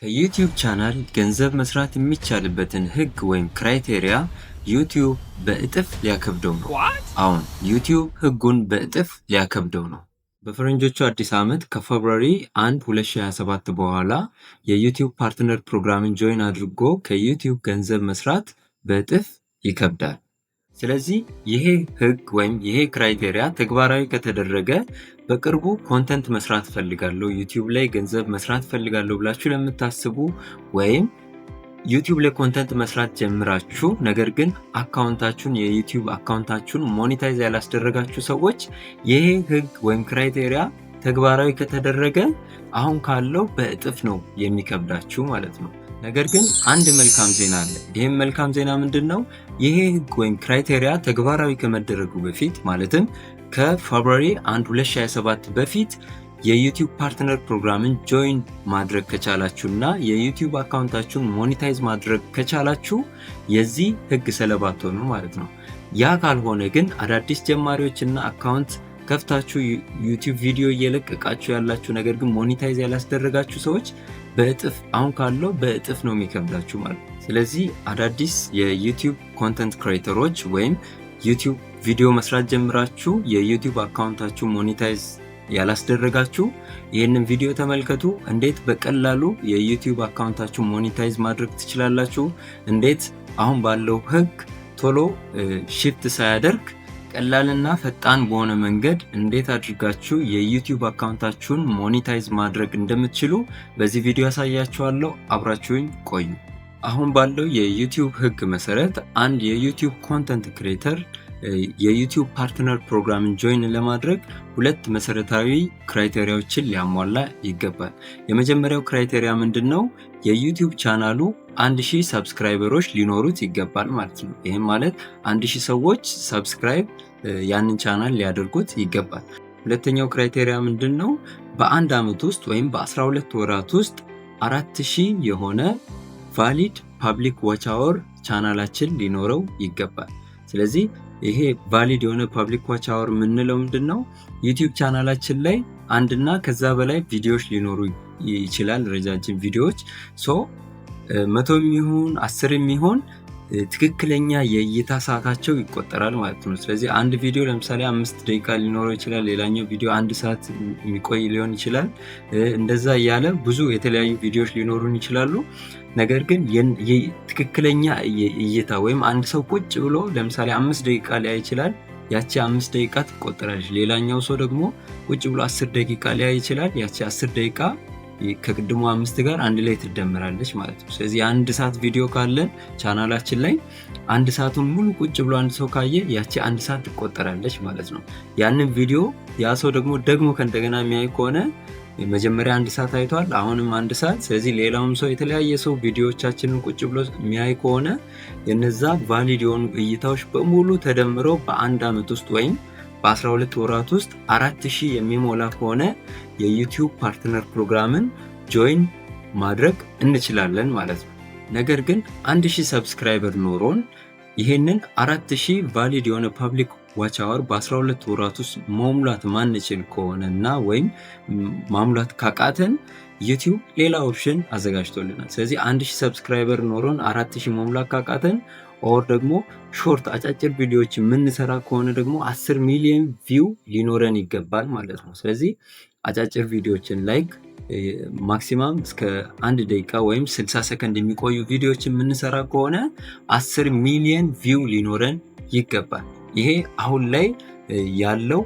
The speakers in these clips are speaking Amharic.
ከዩቲዩብ ቻናል ገንዘብ መስራት የሚቻልበትን ህግ ወይም ክራይቴሪያ ዩቲዩብ በእጥፍ ሊያከብደው ነው። አሁን ዩቲዩብ ህጉን በእጥፍ ሊያከብደው ነው። በፈረንጆቹ አዲስ ዓመት ከፌብሩዋሪ 1 2027 በኋላ የዩቲዩብ ፓርትነር ፕሮግራምን ጆይን አድርጎ ከዩቲዩብ ገንዘብ መስራት በእጥፍ ይከብዳል። ስለዚህ ይሄ ህግ ወይም ይሄ ክራይቴሪያ ተግባራዊ ከተደረገ በቅርቡ ኮንተንት መስራት ፈልጋለሁ፣ ዩቲዩብ ላይ ገንዘብ መስራት ፈልጋለሁ ብላችሁ ለምታስቡ ወይም ዩቲዩብ ላይ ኮንተንት መስራት ጀምራችሁ ነገር ግን አካውንታችሁን የዩቲዩብ አካውንታችሁን ሞኔታይዝ ያላስደረጋችሁ ሰዎች ይሄ ህግ ወይም ክራይቴሪያ ተግባራዊ ከተደረገ አሁን ካለው በእጥፍ ነው የሚከብዳችሁ ማለት ነው። ነገር ግን አንድ መልካም ዜና አለ። ይህም መልካም ዜና ምንድነው? ይሄ ህግ ወይም ክራይቴሪያ ተግባራዊ ከመደረጉ በፊት ማለትም ከፌብሩዋሪ 1 2027 በፊት የዩቲዩብ ፓርትነር ፕሮግራምን ጆይን ማድረግ ከቻላችሁና የዩቲዩብ አካውንታችሁን ሞኔታይዝ ማድረግ ከቻላችሁ የዚህ ህግ ሰለባ አትሆኑ ማለት ነው። ያ ካልሆነ ግን አዳዲስ ጀማሪዎችና አካውንት ከፍታችሁ ዩቲዩብ ቪዲዮ እየለቀቃችሁ ያላችሁ ነገር ግን ሞኔታይዝ ያላስደረጋችሁ ሰዎች በእጥፍ አሁን ካለው በእጥፍ ነው የሚከብዳችሁ ማለት ነው። ስለዚህ አዳዲስ የዩቲዩብ ኮንተንት ክሬተሮች ወይም ዩቲዩብ ቪዲዮ መስራት ጀምራችሁ የዩቲዩብ አካውንታችሁ ሞኔታይዝ ያላስደረጋችሁ ይህንን ቪዲዮ ተመልከቱ። እንዴት በቀላሉ የዩቲዩብ አካውንታችሁ ሞኔታይዝ ማድረግ ትችላላችሁ፣ እንዴት አሁን ባለው ህግ ቶሎ ሽፍት ሳያደርግ ቀላልና ፈጣን በሆነ መንገድ እንዴት አድርጋችሁ የዩቲዩብ አካውንታችሁን ሞኔታይዝ ማድረግ እንደምትችሉ በዚህ ቪዲዮ ያሳያችኋለሁ። አብራችሁኝ ቆዩ። አሁን ባለው የዩቲዩብ ህግ መሰረት አንድ የዩቲዩብ ኮንተንት ክሬተር የዩቲዩብ ፓርትነር ፕሮግራምን ጆይን ለማድረግ ሁለት መሰረታዊ ክራይቴሪያዎችን ሊያሟላ ይገባል። የመጀመሪያው ክራይቴሪያ ምንድነው? የዩቲዩብ ቻናሉ 1000 ሰብስክራይበሮች ሊኖሩት ይገባል ማለት ነው። ይህም ማለት 1000 ሰዎች ሰብስክራይብ ያንን ቻናል ሊያደርጉት ይገባል። ሁለተኛው ክራይቴሪያ ምንድነው? በአንድ ዓመት ውስጥ ወይም በ12 ወራት ውስጥ 4000 የሆነ ቫሊድ ፐብሊክ ዋች አወር ቻናላችን ሊኖረው ይገባል። ስለዚህ ይሄ ቫሊድ የሆነ ፐብሊክ ዋች አወር የምንለው ምንድነው? ዩቲዩብ ቻናላችን ላይ አንድና ከዛ በላይ ቪዲዮዎች ሊኖሩ ይችላል፣ ረጃጅም ቪዲዮዎች 100 የሚሆን 10 የሚሆን ትክክለኛ የእይታ ሰዓታቸው ይቆጠራል ማለት ነው። ስለዚህ አንድ ቪዲዮ ለምሳሌ 5 ደቂቃ ሊኖረው ይችላል፣ ሌላኛው ቪዲዮ 1 ሰዓት የሚቆይ ሊሆን ይችላል። እንደዛ እያለ ብዙ የተለያዩ ቪዲዮዎች ሊኖሩን ይችላሉ። ነገር ግን ትክክለኛ እይታ ወይም አንድ ሰው ቁጭ ብሎ ለምሳሌ 5 ደቂቃ ሊያይ ይችላል፣ ያቺ 5 ደቂቃ ትቆጠራለች። ሌላኛው ሰው ደግሞ ቁጭ ብሎ 10 ደቂቃ ሊያይ ይችላል፣ ያቺ 10 ደቂቃ ከቅድሙ 5 ጋር አንድ ላይ ትደመራለች ማለት ነው። ስለዚህ አንድ ሰዓት ቪዲዮ ካለን ቻናላችን ላይ አንድ ሰዓቱን ሙሉ ቁጭ ብሎ አንድ ሰው ካየ ያቺ አንድ ሰዓት ትቆጠራለች ማለት ነው። ያንን ቪዲዮ ያ ሰው ደግሞ ከእንደገና የሚያይ ከሆነ መጀመሪያ አንድ ሰዓት አይቷል፣ አሁንም አንድ ሰዓት። ስለዚህ ሌላውም ሰው የተለያየ ሰው ቪዲዮዎቻችንን ቁጭ ብሎ የሚያይ ከሆነ የነዛ ቫሊድ የሆኑ እይታዎች በሙሉ ተደምረው በአንድ ዓመት ውስጥ ወይም በ12 ወራት ውስጥ 4000 የሚሞላ ከሆነ የዩቲዩብ ፓርትነር ፕሮግራምን ጆይን ማድረግ እንችላለን ማለት ነው። ነገር ግን 1000 ሰብስክራይበር ኖሮን ይሄንን 4000 ቫሊድ የሆነ ፐብሊክ ዋች አወር በ12 ወራት ውስጥ መሙላት ማንችል ከሆነና ወይም ማሙላት ካቃተን ዩቲዩብ ሌላ ኦፕሽን አዘጋጅቶልናል። ስለዚህ 1000 ሰብስክራይበር ኖሮን 4000 መሙላት ካቃተን ኦር ደግሞ ሾርት አጫጭር ቪዲዮዎች የምንሰራ ከሆነ ደግሞ 10 ሚሊዮን ቪው ሊኖረን ይገባል ማለት ነው። ስለዚህ አጫጭር ቪዲዮዎችን ላይክ ማክሲማም እስከ 1 ደቂቃ ወይም 60 ሰከንድ የሚቆዩ ቪዲዮዎችን የምንሰራ ከሆነ 10 ሚሊዮን ቪው ሊኖረን ይገባል። ይሄ አሁን ላይ ያለው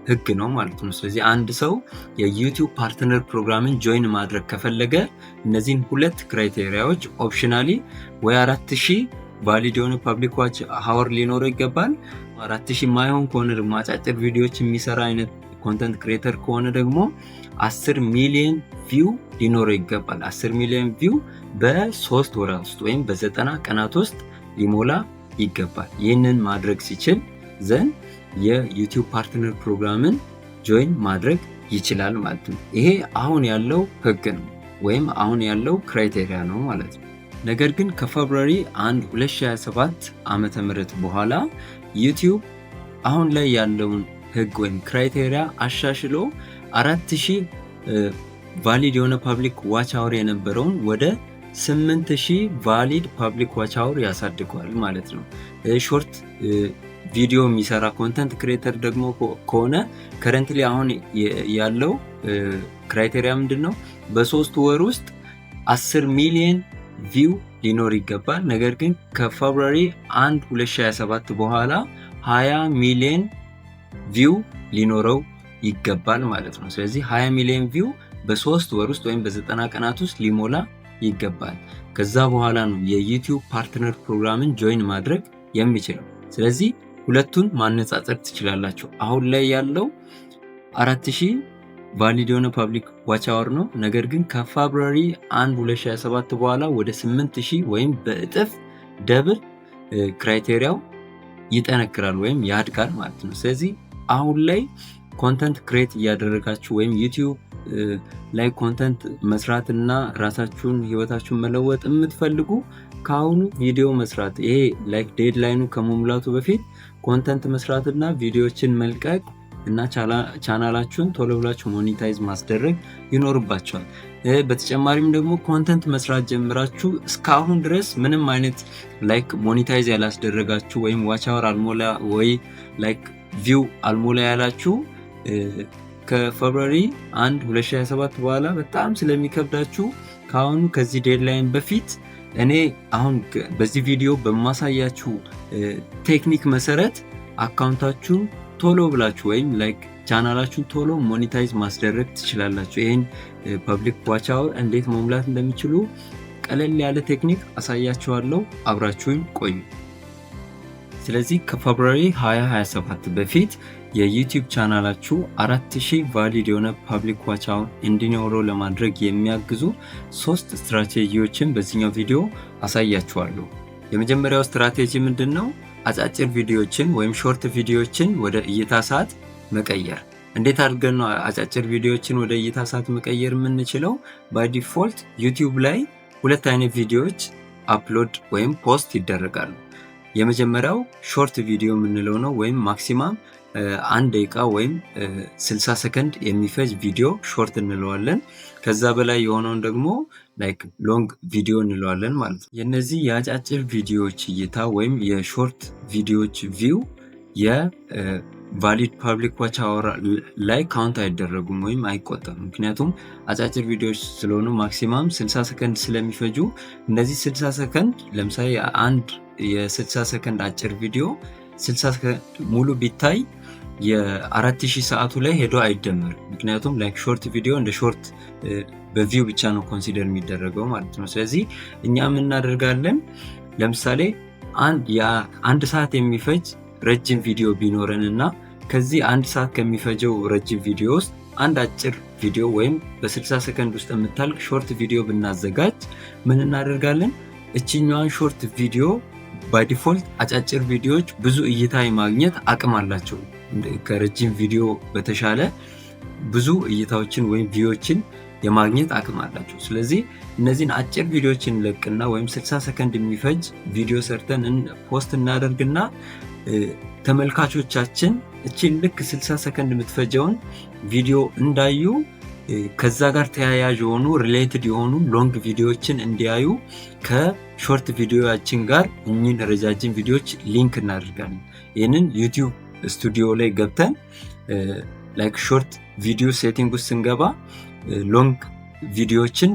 ህግ ነው ማለት ነው። ስለዚህ አንድ ሰው የዩቲዩብ ፓርትነር ፕሮግራምን ጆይን ማድረግ ከፈለገ እነዚህን ሁለት ክራይቴሪያዎች ኦፕሽናሊ ወይ 4000 ቫሊድ የሆነ ፐብሊክ ዋች አወር ሊኖረው ይገባል። 4000 ማይሆን ከሆነ ደግሞ አጫጭር ቪዲዮዎች የሚሰራ አይነት ኮንተንት ክሬተር ከሆነ ደግሞ 10 ሚሊዮን ቪው ሊኖረው ይገባል። 10 ሚሊዮን ቪው በ3 ወራት ውስጥ ወይም በ90 ቀናት ውስጥ ሊሞላ ይገባል። ይህንን ማድረግ ሲችል ዘንድ የዩቲዩብ ፓርትነር ፕሮግራምን ጆይን ማድረግ ይችላል ማለት ነው። ይሄ አሁን ያለው ህግ ነው ወይም አሁን ያለው ክራይቴሪያ ነው ማለት ነው። ነገር ግን ከፌብሩዋሪ 1 2027 ዓመተ ምህረት በኋላ ዩቲዩብ አሁን ላይ ያለውን ህግ ወይም ክራይቴሪያ አሻሽሎ 4000 ቫሊድ የሆነ ፐብሊክ ዋች አወር የነበረውን ወደ 8000 ቫሊድ ፐብሊክ ዋች አወር ያሳድገዋል ማለት ነው። ሾርት ቪዲዮ የሚሰራ ኮንተንት ክሬተር ደግሞ ከሆነ ከረንትሊ አሁን ያለው ክራይቴሪያ ምንድነው? በ3 ወር ውስጥ 10 ሚሊዮን ቪው ሊኖር ይገባል። ነገር ግን ከፌብሩዋሪ 1 2027 በኋላ 20 ሚሊዮን ቪው ሊኖረው ይገባል ማለት ነው። ስለዚህ 20 ሚሊዮን ቪው በ3 ወር ውስጥ ወይም በ90 ቀናት ውስጥ ሊሞላ ይገባል። ከዛ በኋላ ነው የዩቲዩብ ፓርትነር ፕሮግራምን ጆይን ማድረግ የሚችለው። ስለዚህ ሁለቱን ማነጻጸር ትችላላችሁ። አሁን ላይ ያለው 4000 ቫሊድ የሆነ ፐብሊክ ዋች አወር ነው። ነገር ግን ከፌብሩዋሪ 1 2027 በኋላ ወደ 8000 ወይም በእጥፍ ደብል ክራይቴሪያው ይጠነክራል ወይም ያድጋል ማለት ነው። ስለዚህ አሁን ላይ ኮንተንት ክሬት እያደረጋችሁ ወይም ዩቲዩብ ላይ ኮንተንት መስራት እና ራሳችሁን ህይወታችሁን መለወጥ የምትፈልጉ ከአሁኑ ቪዲዮ መስራት፣ ይሄ ላይክ ዴድላይኑ ከመሙላቱ በፊት ኮንተንት መስራትና ቪዲዮዎችን መልቀቅ እና ቻናላችሁን ቶሎ ብላችሁ ሞኔታይዝ ማስደረግ ይኖርባችኋል። በተጨማሪም ደግሞ ኮንተንት መስራት ጀምራችሁ እስካሁን ድረስ ምንም አይነት ላይክ ሞኔታይዝ ያላስደረጋችሁ ወይም ዋች አወር አልሞላ ወይ ላይክ ቪው አልሞላ ያላችሁ ከፌብሩዋሪ 1 2027 በኋላ በጣም ስለሚከብዳችሁ ከአሁኑ ከዚህ ዴድላይን በፊት እኔ አሁን በዚህ ቪዲዮ በማሳያችሁ ቴክኒክ መሰረት አካውንታችሁን ቶሎ ብላችሁ ወይም ላይክ ቻናላችሁን ቶሎ ሞኔታይዝ ማስደረግ ትችላላችሁ። ይህን ፐብሊክ ዋች አወር እንዴት መሙላት እንደሚችሉ ቀለል ያለ ቴክኒክ አሳያችኋለሁ። አብራችሁን ቆዩ። ስለዚህ ከፌብሩዋሪ 2027 በፊት የዩቲዩብ ቻናላችሁ 4000 ቫሊድ የሆነ ፐብሊክ ዋች አወር እንዲኖረው ለማድረግ የሚያግዙ 3 ስትራቴጂዎችን በዚህኛው ቪዲዮ አሳያችኋለሁ። የመጀመሪያው ስትራቴጂ ምንድነው? አጫጭር ቪዲዮዎችን ወይም ሾርት ቪዲዮዎችን ወደ እይታ ሰዓት መቀየር። እንዴት አድርገን ነው አጫጭር ቪዲዮዎችን ወደ እይታ ሰዓት መቀየር የምንችለው? ባይ ዲፎልት ዩቲዩብ ላይ ሁለት አይነት ቪዲዮዎች አፕሎድ ወይም ፖስት ይደረጋሉ። የመጀመሪያው ሾርት ቪዲዮ የምንለው ነው ወይም ማክሲማም 1 ደቂቃ ወይም 60 ሰከንድ የሚፈጅ ቪዲዮ ሾርት እንለዋለን። ከዛ በላይ የሆነውን ደግሞ ላይክ ሎንግ ቪዲዮ እንለዋለን ማለት ነው። የነዚህ የአጫጭር ቪዲዮዎች እይታ ወይም የሾርት ቪዲዮዎች ቪው የቫሊድ ፐብሊክ ዋች አወር ላይ ካውንት አይደረጉም ወይም አይቆጠሩም። ምክንያቱም አጫጭር ቪዲዮዎች ስለሆኑ ማክሲማም 60 ሰከንድ ስለሚፈጁ እነዚህ 60 ሰከንድ ለምሳሌ አንድ የ60 ሰከንድ አጭር ቪዲዮ 60 ሰከንድ ሙሉ ቢታይ የ4000 ሰዓቱ ላይ ሄዶ አይደመርም። ምክንያቱም ላይክ ሾርት ቪዲዮ እንደ ሾርት በቪው ብቻ ነው ኮንሲደር የሚደረገው ማለት ነው። ስለዚህ እኛ ምን እናደርጋለን? ለምሳሌ አንድ ሰዓት የሚፈጅ ረጅም ቪዲዮ ቢኖረን እና ከዚህ 1 ሰዓት ከሚፈጀው ረጅም ቪዲዮ ውስጥ አንድ አጭር ቪዲዮ ወይም በ60 ሰከንድ ውስጥ የምታልቅ ሾርት ቪዲዮ ብናዘጋጅ ምን እናደርጋለን? እችኛዋን ሾርት ቪዲዮ ባይ ዲፎልት አጫጭር ቪዲዮዎች ብዙ እይታ የማግኘት አቅም አላቸው። ከረጅም ቪዲዮ በተሻለ ብዙ እይታዎችን ወይም ቪዲዮዎችን የማግኘት አቅም አላቸው። ስለዚህ እነዚህን አጭር ቪዲዮዎችን ለቅና ወይም 60 ሰከንድ የሚፈጅ ቪዲዮ ሰርተን ፖስት እናደርግና ተመልካቾቻችን እቺን ልክ 60 ሰከንድ የምትፈጀውን ቪዲዮ እንዳዩ ከዛ ጋር ተያያዥ የሆኑ ሪሌትድ የሆኑ ሎንግ ቪዲዮዎችን እንዲያዩ ከሾርት ቪዲዮያችን ጋር እኚህን ረጃጅም ቪዲዮዎች ሊንክ እናደርጋለን። ይህንን ዩቲዩብ ስቱዲዮ ላይ ገብተን ላይክ ሾርት ቪዲዮ ሴቲንግ ውስጥ ስንገባ ሎንግ ቪዲዮዎችን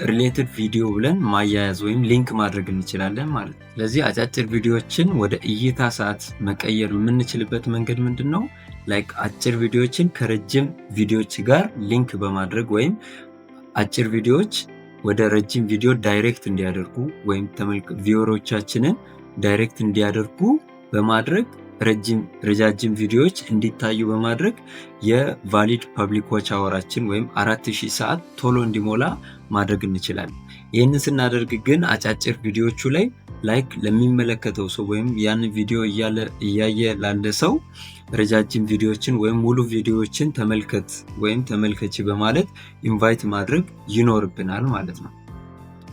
ሪሌትድ ቪዲዮ ብለን ማያያዝ ወይም ሊንክ ማድረግ እንችላለን ማለት ነው። ስለዚህ አጫጭር ቪዲዮዎችን ወደ እይታ ሰዓት መቀየር የምንችልበት መንገድ ምንድነው? ላይክ አጭር ቪዲዮዎችን ከረጅም ቪዲዮዎች ጋር ሊንክ በማድረግ ወይም አጭር ቪዲዮዎች ወደ ረጅም ቪዲዮ ዳይሬክት እንዲያደርጉ ወይም ቪወሮቻችንን ዳይሬክት እንዲያደርጉ በማድረግ ረጃጅም ቪዲዮዎች እንዲታዩ በማድረግ የቫሊድ ፐብሊክ ዋች አወራችን ወይም 4000 ሰዓት ቶሎ እንዲሞላ ማድረግ እንችላለን። ይህንን ስናደርግ ግን አጫጭር ቪዲዮዎቹ ላይ ላይክ ለሚመለከተው ሰው ወይም ያን ቪዲዮ እያየ ላለ ሰው ረጃጅም ቪዲዮዎችን ወይም ሙሉ ቪዲዮዎችን ተመልከት ወይም ተመልከቺ በማለት ኢንቫይት ማድረግ ይኖርብናል ማለት ነው።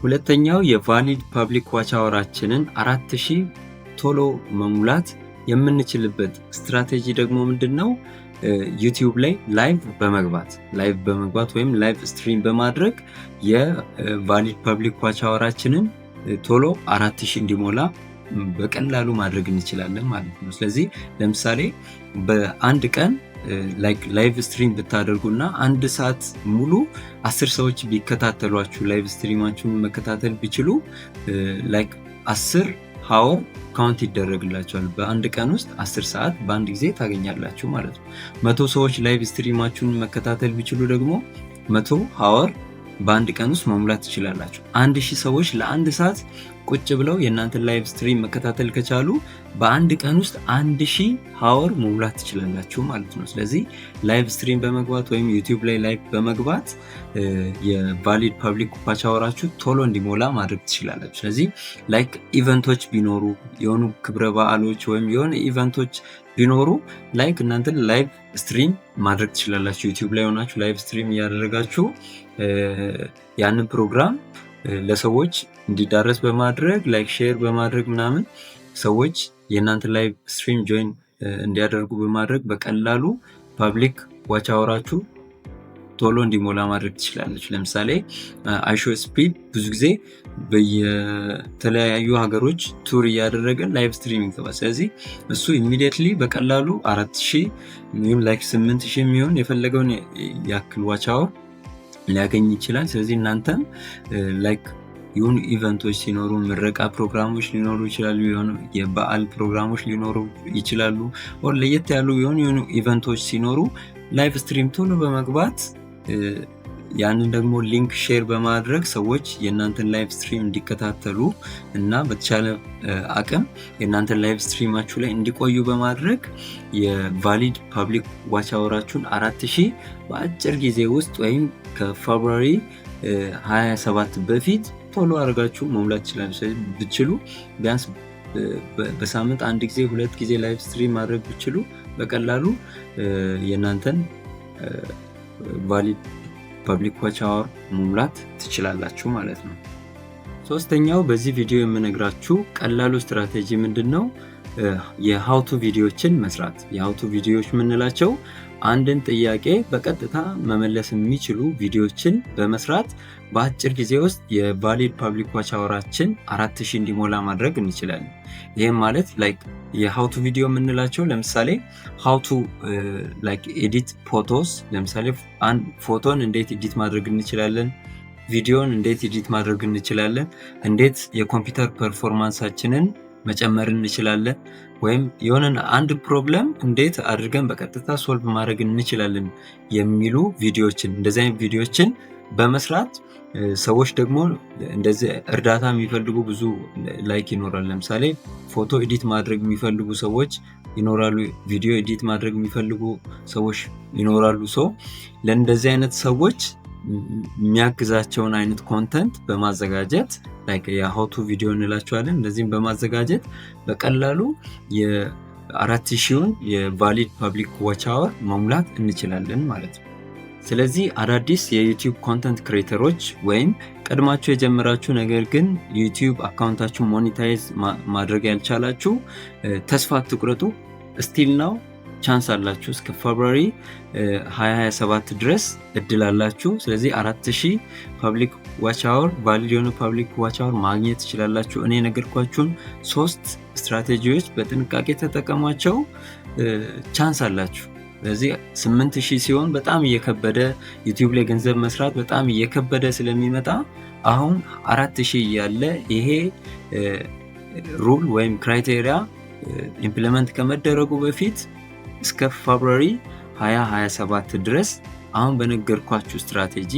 ሁለተኛው የቫሊድ ፐብሊክ ዋች አወራችንን 4000 ቶሎ መሙላት የምንችልበት ስትራቴጂ ደግሞ ምንድነው? ዩቲዩብ ላይ ላይቭ በመግባት ወይም ላይቭ ስትሪም በማድረግ የቫሊድ ፐብሊክ ዋች አወራችንን ቶሎ 4000 እንዲሞላ በቀላሉ ማድረግ እንችላለን ማለት ነው። ስለዚህ ለምሳሌ በአንድ ቀን ላይቭ ስትሪም ብታደርጉና 1 ሰዓት ሙሉ 10 ሰዎች ቢከታተሏችሁ ላይቭ ስትሪማችሁን መከታተል ቢችሉ 10 ሃወር ካውንት ይደረግላችኋል። በአንድ ቀን ውስጥ 10 ሰዓት በአንድ ጊዜ ታገኛላችሁ ማለት ነው። 100 ሰዎች ላይቭ ስትሪማችሁን መከታተል ቢችሉ ደግሞ 100 ሃወር በአንድ ቀን ውስጥ መሙላት ትችላላችሁ። 1000 ሰዎች ለአንድ ሰዓት ቁጭ ብለው የእናንተን ላይቭ ስትሪም መከታተል ከቻሉ በአንድ ቀን ውስጥ 1000 ሃወር መሙላት ትችላላችሁ ማለት ነው። ስለዚህ ላይቭ ስትሪም በመግባት ወይም ዩቲዩብ ላይ ላይቭ በመግባት የቫሊድ ፐብሊክ ዋች አወራችሁ ቶሎ እንዲሞላ ማድረግ ትችላላችሁ። ስለዚህ ኢቨንቶች ቢኖሩ የሆኑ ክብረ በዓሎች ወይም የሆነ ኢቨንቶች ቢኖሩ እናንተ ላይቭ ስትሪም ማድረግ ትችላላችሁ። ዩቲዩብ ላይ ሆናችሁ ላይቭ ስትሪም እያደረጋችሁ ያንን ፕሮግራም ለሰዎች እንዲዳረስ በማድረግ ሼር በማድረግ ምናምን ሰዎች የእናንተ ላይቭ ስትሪም ጆይን እንዲያደርጉ በማድረግ በቀላሉ ፐብሊክ ዋች አወራችሁ ቶሎ እንዲሞላ ማድረግ ትችላለች። ለምሳሌ iShowSpeed ብዙ ጊዜ በየተለያዩ ሀገሮች ቱር እያደረገ ላይቭ ስትሪም ይገባል። ስለዚህ እሱ ኢሚዲየትሊ በቀላሉ 4000 ሚሊዮን 8000 ሚሊዮን የፈለገውን ያክል ዋች አወር ሊያገኝ ይችላል። ስለዚህ እናንተም የሆኑ ኢቨንቶች ሲኖሩ ምረቃ ፕሮግራሞች ሊኖሩ ይችላሉ፣ የሆኑ የበዓል ፕሮግራሞች ሊኖሩ ይችላሉ፣ ወር ለየት ያሉ የሆኑ ኢቨንቶች ሲኖሩ ላይቭ ስትሪም ቶሎ በመግባት ያንን ደግሞ ሊንክ ሼር በማድረግ ሰዎች የእናንተን ላይቭ ስትሪም እንዲከታተሉ እና በተቻለ አቅም የእናንተን ላይቭ ስትሪማችሁ ላይ እንዲቆዩ በማድረግ የቫሊድ ፐብሊክ ዋች አወራችሁን 4000 በአጭር ጊዜ ውስጥ ወይም ከፌብሩዋሪ 27 በፊት ቶሎ አድርጋችሁ መሙላት ይችላል። ብችሉ ቢያንስ በሳምንት 1 ጊዜ 2 ጊዜ ላይቭ ስትሪም ማድረግ ብችሉ በቀላሉ የእናንተን ቫሊድ ፐብሊክ ዋች አወር መሙላት ትችላላችሁ ማለት ነው። ሶስተኛው በዚህ ቪዲዮ የምነግራችሁ ቀላሉ ስትራቴጂ ምንድነው? የሃውቱ ቪዲዮዎችን መስራት። የሃውቱ ቪዲዮዎች የምንላቸው አንድን ጥያቄ በቀጥታ መመለስ የሚችሉ ቪዲዮዎችን በመስራት በአጭር ጊዜ ውስጥ የቫሊድ ፐብሊክ ዋች አወራችን 4000 እንዲሞላ ማድረግ እንችላለን። ይህም ማለት የሃውቱ ቪዲዮ የምንላቸው ለምሳሌ ሃውቱ ኤዲት ፎቶስ፣ ለምሳሌ አንድ ፎቶን እንዴት ኤዲት ማድረግ እንችላለን፣ ቪዲዮን እንዴት ኤዲት ማድረግ እንችላለን፣ እንዴት የኮምፒውተር ፐርፎርማንሳችንን መጨመር እንችላለን፣ ወይም የሆነን አንድ ፕሮብለም እንዴት አድርገን በቀጥታ ሶልቭ ማድረግ እንችላለን የሚሉ ቪዲዮዎችን እንደዚህ አይነት ቪዲዮዎችን በመስራት ሰዎች ደግሞ እንደዚህ እርዳታ የሚፈልጉ ብዙ ይኖራል። ለምሳሌ ፎቶ ኤዲት ማድረግ የሚፈልጉ ሰዎች ይኖራሉ፣ ቪዲዮ ኤዲት ማድረግ የሚፈልጉ ሰዎች ይኖራሉ። ለእንደዚህ አይነት ሰዎች የሚያግዛቸውን አይነት ኮንተንት በማዘጋጀት የሃውቱ ቪዲዮ እንላቸዋለን። እንደዚህም በማዘጋጀት በቀላሉ የ4000ን የቫሊድ ፐብሊክ ዋች አወር መሙላት እንችላለን ማለት ነው። ስለዚህ አዳዲስ የዩቲዩብ ኮንተንት ክሬተሮች ወይም ቀድማችሁ የጀመራችሁ ነገር ግን ዩቲዩብ አካውንታችሁ ሞኔታይዝ ማድረግ ያልቻላችሁ ተስፋ አትቁረጡ። ስቲል ናው ቻንስ አላችሁ። እስከ ፌብሩዋሪ 2027 ድረስ እድል አላችሁ። ስለዚህ 4000 ፐብሊክ ዋች አወር ቫሊድ የሆነ ፐብሊክ ዋች አወር ማግኘት ትችላላችሁ። እኔ ነገርኳችሁን 3 ስትራቴጂዎች በጥንቃቄ ተጠቀሟቸው፣ ቻንስ አላችሁ። ስለዚህ 8000 ሲሆን በጣም እየከበደ ዩቲዩብ ላይ ገንዘብ መስራት በጣም እየከበደ ስለሚመጣ አሁን 4000 ያለ ይሄ ሩል ወይም ክራይቴሪያ ኢምፕሊመንት ከመደረጉ በፊት እስከ ፌብሩዋሪ 2027 ድረስ አሁን በነገርኳችሁ ስትራቴጂ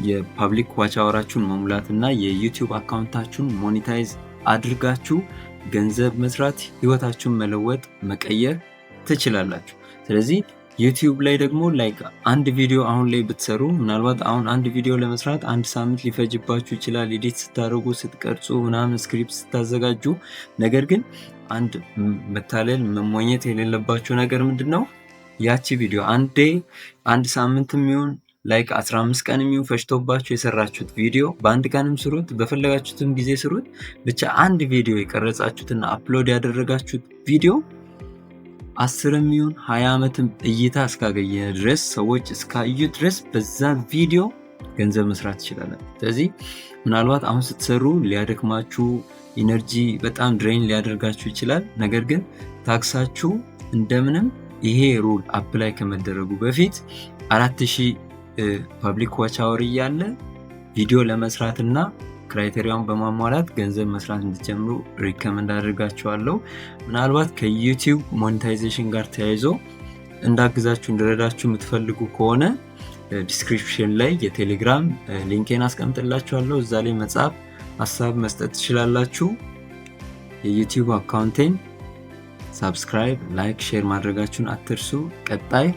የፐብሊክ ዋች አወራችሁን መሙላት እና የዩቲዩብ አካውንታችሁን ሞኔታይዝ አድርጋችሁ ገንዘብ መስራት፣ ህይወታችሁን መለወጥ፣ መቀየር ትችላላችሁ። ስለዚህ ዩቲዩብ ላይ ደግሞ አንድ ቪዲዮ አሁን ላይ ብትሰሩ ምናልባት አሁን አንድ ቪዲዮ ለመስራት 1 ሳምንት ሊፈጅባችሁ ይችላል፣ ኤዲት ስታደርጉ፣ ስትቀርጹ ምናምን ስክሪፕት ስታዘጋጁ። ነገር ግን አንድ መታለል መሞኘት የሌለባችሁ ነገር ምንድነው? ያቺ ቪዲዮ አንድ ሳምንት የሚሆን 15 ቀን የሚሆን ፈጅቶባችሁ የሰራችሁት ቪዲዮ በአንድ ቀንም ስሩት፣ በፈለጋችሁትም ጊዜ ስሩት። ብቻ አንድ ቪዲዮ የቀረጻችሁትና አፕሎድ ያደረጋችሁት ቪዲዮ 10 ይሁን 20 ዓመትም እይታ እስካገኘ ድረስ ሰዎች እስካዩ ድረስ በዛ ቪዲዮ ገንዘብ መስራት ትችላላችሁ። ስለዚህ ምናልባት አሁን ስትሰሩ ሊያደክማችሁ ኢነርጂ በጣም ድሬን ሊያደርጋችሁ ይችላል። ነገር ግን ታክሳችሁ እንደምንም ይሄ ሩል አፕላይ ከመደረጉ በፊት 4000 ፐብሊክ ዋች አወር እያለ ቪዲዮ ለመስራትና ክራይቴሪያውን በማሟላት ገንዘብ መስራት እንድትጀምሩ ሪከመንድ አድርጋችኋለሁ። ምናልባት ከዩቲዩብ ሞኔታይዜሽን ጋር ተያይዞ እንዳግዛችሁ እንድረዳችሁ የምትፈልጉ ከሆነ ዲስክሪፕሽን ላይ የቴሌግራም ሊንኬን አስቀምጥላችኋለሁ። እዛ ላይ መጻፍ ሀሳብ መስጠት ትችላላችሁ። የዩቲዩብ አካውንቴን ሰብስክራይብ፣ ላይክ፣ ሼር ማድረጋችሁን አትርሱ። ቀጣይ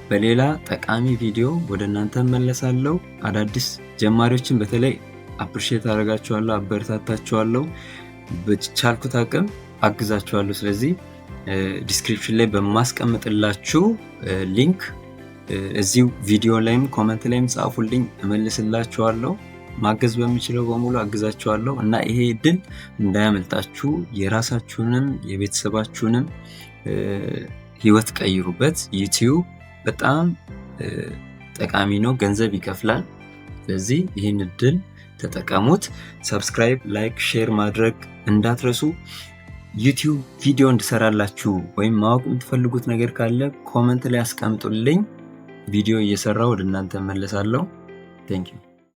በሌላ ጠቃሚ ቪዲዮ ወደ እናንተ መለሳለሁ። አዳዲስ ጀማሪዎችን በተለይ አፕሪሼት አደርጋችኋለሁ፣ አበረታታችኋለሁ። በቻልኩት አቅም አግዛችኋለሁ። ስለዚህ ዲስክሪፕሽን ላይ በማስቀምጥላችሁ ሊንክ እዚሁ ቪዲዮ ላይም ኮሜንት ላይም ጻፉልኝ፣ እመልስላችኋለሁ። ማገዝ በሚችለው በሙሉ አግዛችኋለሁ እና ይሄ እድል እንዳያመልጣችሁ። የራሳችሁንም የቤተሰባችሁንም ህይወት ቀይሩበት። ዩቲዩብ በጣም ጠቃሚ ነው፣ ገንዘብ ይከፍላል። ስለዚህ ይህን እድል ተጠቀሙት። ሰብስክራይብ፣ ላይክ፣ ሼር ማድረግ እንዳትረሱ። ዩቲዩብ ቪዲዮ እንድሰራላችሁ ወይም ማወቅ የምትፈልጉት ነገር ካለ ኮሜንት ላይ አስቀምጡልኝ። ቪዲዮ እየሰራው ወደ እናንተ መለሳለሁ። ቴንክ ዩ